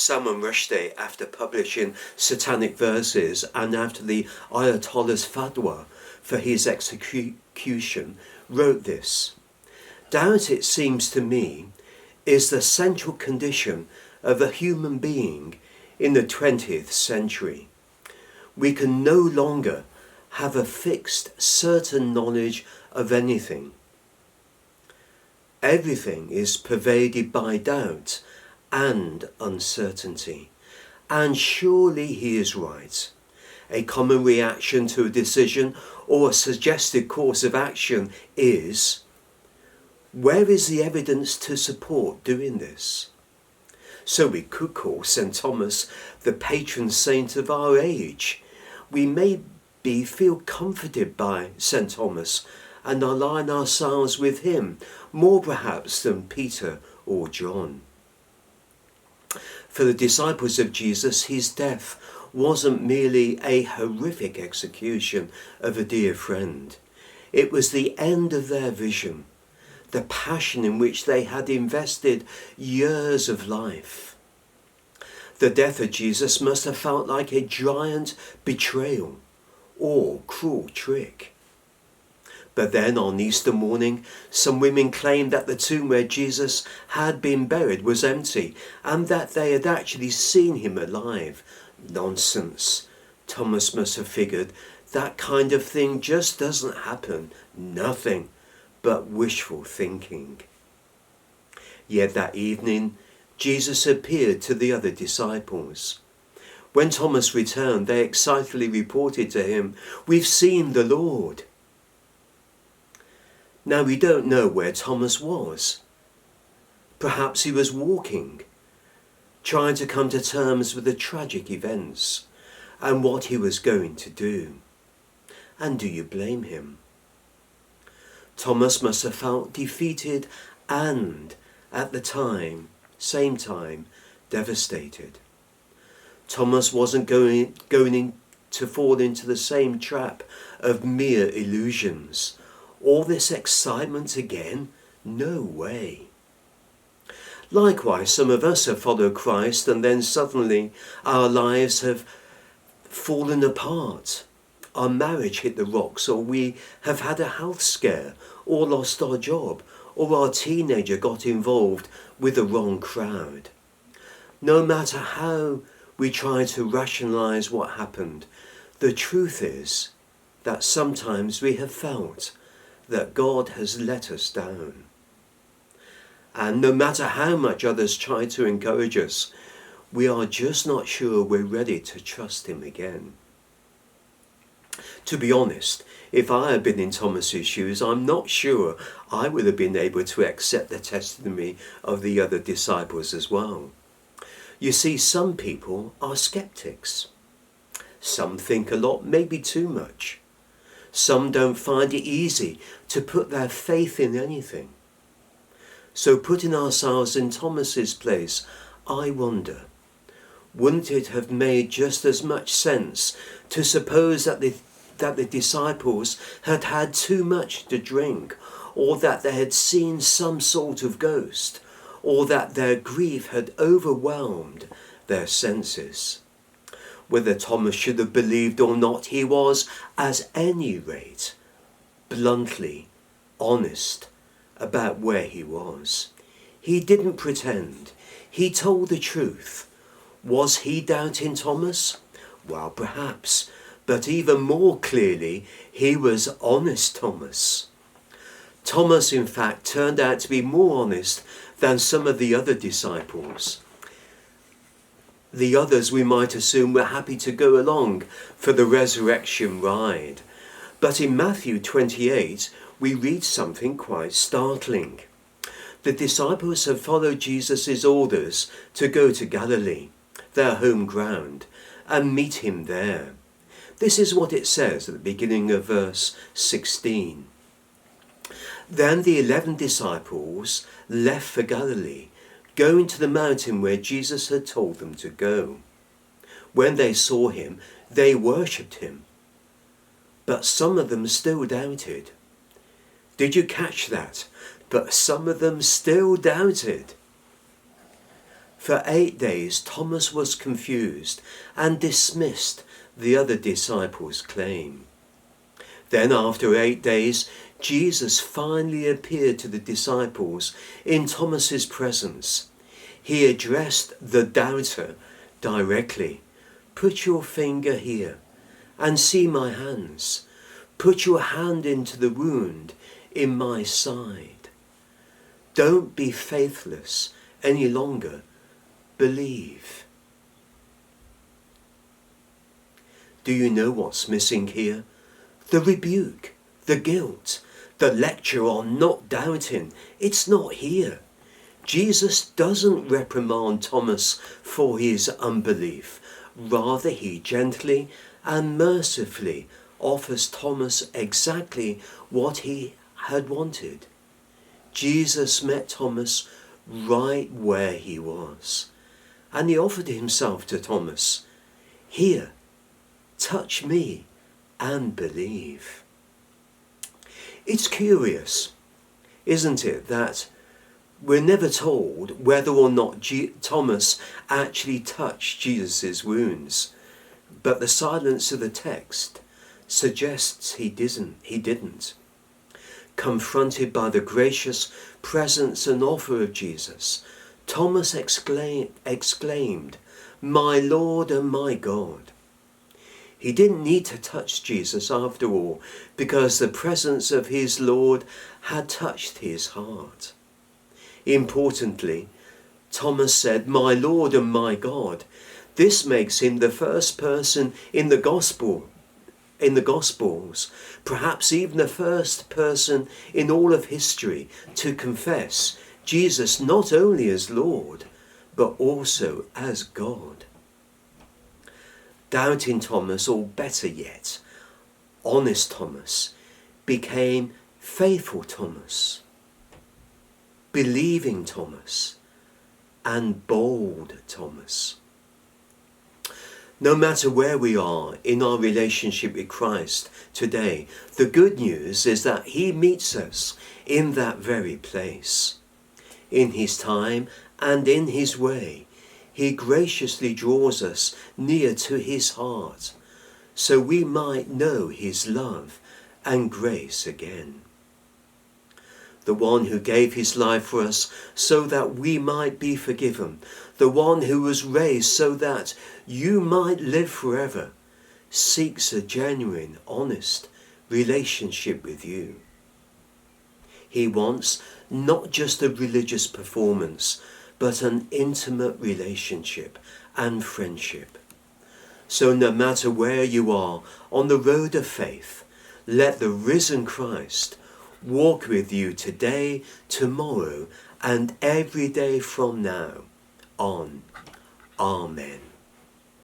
Salman Rushdie, after publishing satanic verses and after the Ayatollah's fatwa for his execution, wrote this: "Doubt, it seems to me, is the central condition of a human being in the 20th century. We can no longer have a fixed, certain knowledge of anything. Everything is pervaded by doubt and uncertainty. And surely he is right. A common reaction to a decision or a suggested course of action is, where is the evidence to support doing this?" So we could call St. Thomas the patron saint of our age. We maybe feel comforted by St. Thomas and align ourselves with him, more perhaps than Peter or John. For the disciples of Jesus, his death wasn't merely a horrific execution of a dear friend. It was the end of their vision, the passion in which they had invested years of life. The death of Jesus must have felt like a giant betrayal or cruel trick. But then on Easter morning, some women claimed that the tomb where Jesus had been buried was empty and that they had actually seen him alive. Nonsense. Thomas must have figured that kind of thing just doesn't happen. Nothing but wishful thinking. Yet that evening, Jesus appeared to the other disciples. When Thomas returned, they excitedly reported to him, "We've seen the Lord." Now we don't know where Thomas was. Perhaps he was walking, trying to come to terms with the tragic events and what he was going to do. And do you blame him? Thomas must have felt defeated and, at the same time, devastated. Thomas wasn't going to fall into the same trap of mere illusions. All this excitement again? No way. Likewise, some of us have followed Christ and then suddenly our lives have fallen apart. Our marriage hit the rocks, or we have had a health scare, or lost our job, or our teenager got involved with the wrong crowd. No matter how we try to rationalize what happened, the truth is that sometimes we have felt that God has let us down. And no matter how much others try to encourage us, we are just not sure we're ready to trust him again. To be honest, if I had been in Thomas's shoes, I'm not sure I would have been able to accept the testimony of the other disciples as well. You see, some people are skeptics. Some think a lot, maybe too much. Some don't find it easy to put their faith in anything. So putting ourselves in Thomas's place, I wonder, wouldn't it have made just as much sense to suppose that the disciples had had too much to drink, or that they had seen some sort of ghost, or that their grief had overwhelmed their senses? Whether Thomas should have believed or not, he was, at any rate, bluntly honest about where he was. He didn't pretend. He told the truth. Was he doubting Thomas? Well, perhaps, but even more clearly, he was honest Thomas. Thomas, in fact, turned out to be more honest than some of the other disciples. The others, we might assume, were happy to go along for the resurrection ride. But in Matthew 28, we read something quite startling. The disciples had followed Jesus' orders to go to Galilee, their home ground, and meet him there. This is what it says at the beginning of verse 16. Then the 11 disciples left for Galilee, going to the mountain where Jesus had told them to go. When they saw him, they worshipped him. But some of them still doubted. Did you catch that? But some of them still doubted. For 8 days Thomas was confused and dismissed the other disciples' claim. Then after 8 days, Jesus finally appeared to the disciples in Thomas's presence. He addressed the doubter directly. Put your finger here and see my hands. Put your hand into the wound in my side. Don't be faithless any longer. Believe. Do you know what's missing here? The rebuke, the guilt, the lecture on not doubting. It's not here. Jesus doesn't reprimand Thomas for his unbelief. Rather, he gently and mercifully offers Thomas exactly what he had wanted. Jesus met Thomas right where he was, and he offered himself to Thomas. Here, touch me and believe. It's curious, isn't it, that we're never told whether or not Thomas actually touched Jesus' wounds, but the silence of the text suggests he didn't. Confronted by the gracious presence and offer of Jesus, Thomas exclaimed, "My Lord and my God." He didn't need to touch Jesus after all, because the presence of his Lord had touched his heart. Importantly, Thomas said, "My Lord and my God." This makes him the first person in the Gospels, perhaps even the first person in all of history to confess Jesus not only as Lord, but also as God. Doubting Thomas, or better yet, honest Thomas, became faithful Thomas, believing Thomas, and bold Thomas. No matter where we are in our relationship with Christ today, the good news is that he meets us in that very place. In his time and in his way, he graciously draws us near to his heart, so we might know his love and grace again. The one who gave his life for us so that we might be forgiven, the one who was raised so that you might live forever, seeks a genuine, honest relationship with you. He wants not just a religious performance, but an intimate relationship and friendship. So no matter where you are on the road of faith, let the risen Christ walk with you today, tomorrow, and every day from now on. Amen.